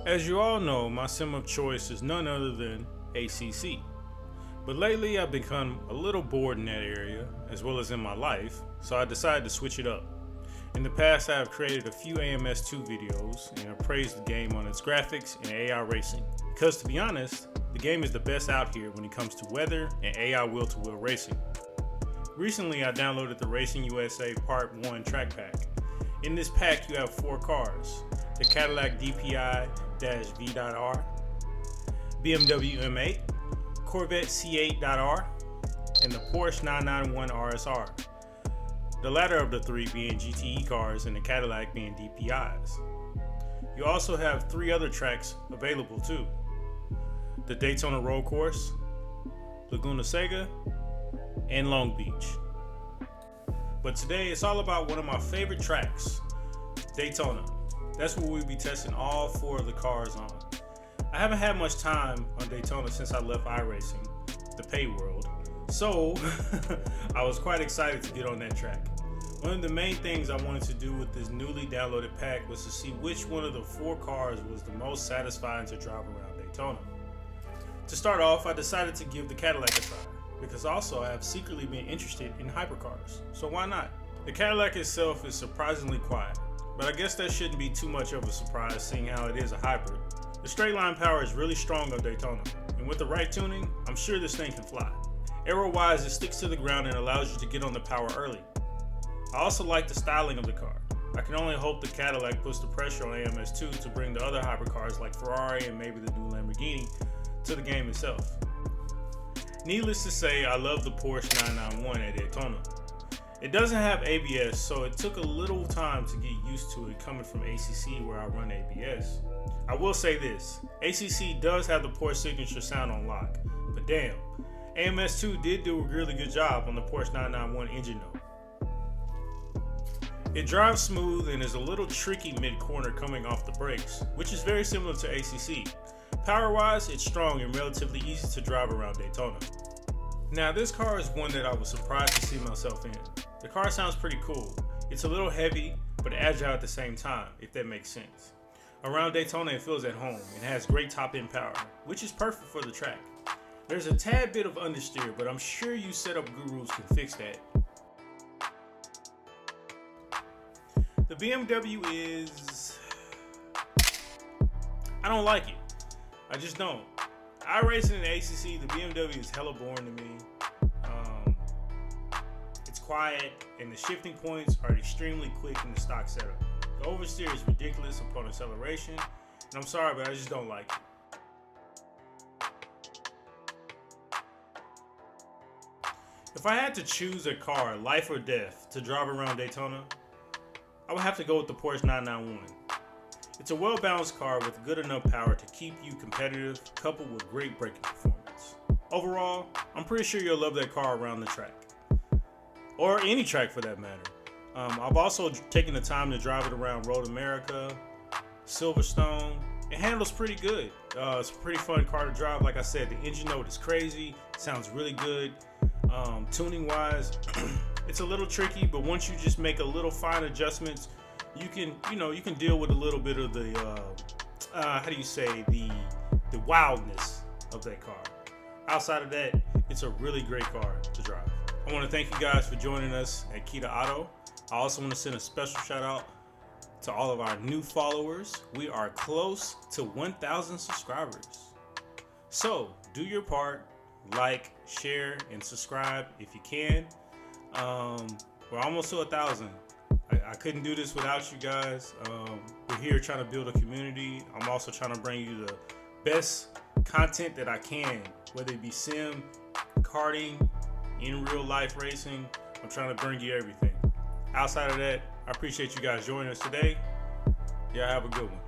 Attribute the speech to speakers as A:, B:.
A: As you all know, my sim of choice is none other than ACC. But lately I've become a little bored in that area, as well as in my life, so I decided to switch it up. In the past I have created a few AMS2 videos and appraised the game on its graphics and AI racing. Because to be honest, the game is the best out here when it comes to weather and AI wheel-to-wheel racing. Recently I downloaded the Racing USA Part.1 track pack. In this pack you have 4 cars: the Cadillac DPI-V.R, BMW M8, Corvette C8.R, and the Porsche 991 RSR. The latter of the 3 being GTE cars and the Cadillac being DPIs. You also have 3 other tracks available too: the Daytona Road Course, Laguna Seca, and Long Beach. But today it's all about one of my favorite tracks, Daytona. That's what we'll be testing all 4 of the cars on. I haven't had much time on Daytona since I left iRacing, the pay world, so I was quite excited to get on that track. One of the main things I wanted to do with this newly downloaded pack was to see which one of the 4 cars was the most satisfying to drive around Daytona. To start off, I decided to give the Cadillac a try, because also I have secretly been interested in hypercars, so why not? The Cadillac itself is surprisingly quiet, but I guess that shouldn't be too much of a surprise seeing how it is a hybrid. The straight line power is really strong on Daytona, and with the right tuning, I'm sure this thing can fly. Aero-wise, it sticks to the ground and allows you to get on the power early. I also like the styling of the car. I can only hope the Cadillac puts the pressure on AMS2 to bring the other hypercars like Ferrari and maybe the new Lamborghini to the game itself. Needless to say, I love the Porsche 991 at Daytona. It doesn't have ABS, so it took a little time to get used to it coming from ACC where I run ABS. I will say this, ACC does have the Porsche signature sound on lock, but damn, AMS2 did do a really good job on the Porsche 991 engine note. It drives smooth and is a little tricky mid-corner coming off the brakes, which is very similar to ACC. Power-wise, it's strong and relatively easy to drive around Daytona. Now this car is one that I was surprised to see myself in. The car sounds pretty cool. It's a little heavy, but agile at the same time, if that makes sense. Around Daytona it feels at home and has great top-end power, which is perfect for the track. There's a tad bit of understeer, but I'm sure you setup gurus can fix that. The BMW is... I don't like it. I just don't. iRacing and ACC, the BMW is hella boring to me. It's quiet and the shifting points are extremely quick in the stock setup. The oversteer is ridiculous upon acceleration, and I'm sorry, but I just don't like it. If I had to choose a car, life or death, to drive around Daytona, I would have to go with the Porsche 991. It's a well-balanced car with good enough power to keep you competitive, coupled with great braking performance. Overall, I'm pretty sure you'll love that car around the track. Or any track for that matter. I've also taken the time to drive it around Road America, Silverstone. It handles pretty good. It's a pretty fun car to drive. Like I said, the engine note is crazy, sounds really good. Tuning wise, it's a little tricky, but once you just make a little fine adjustments, you can deal with a little bit of the the wildness of that car. Outside of that, it's a really great car to drive. I want to thank you guys for joining us at Keita Auto. I also want to send a special shout out to all of our new followers. We are close to 1,000 subscribers. So do your part, like, share, and subscribe if you can. We're almost to 1,000. I couldn't do this without you guys. We're here trying to build a community. I'm also trying to bring you the best content that I can, whether it be sim, karting, in real life racing. I'm trying to bring you everything. Outside of that, I appreciate you guys joining us today. Y'all have a good one.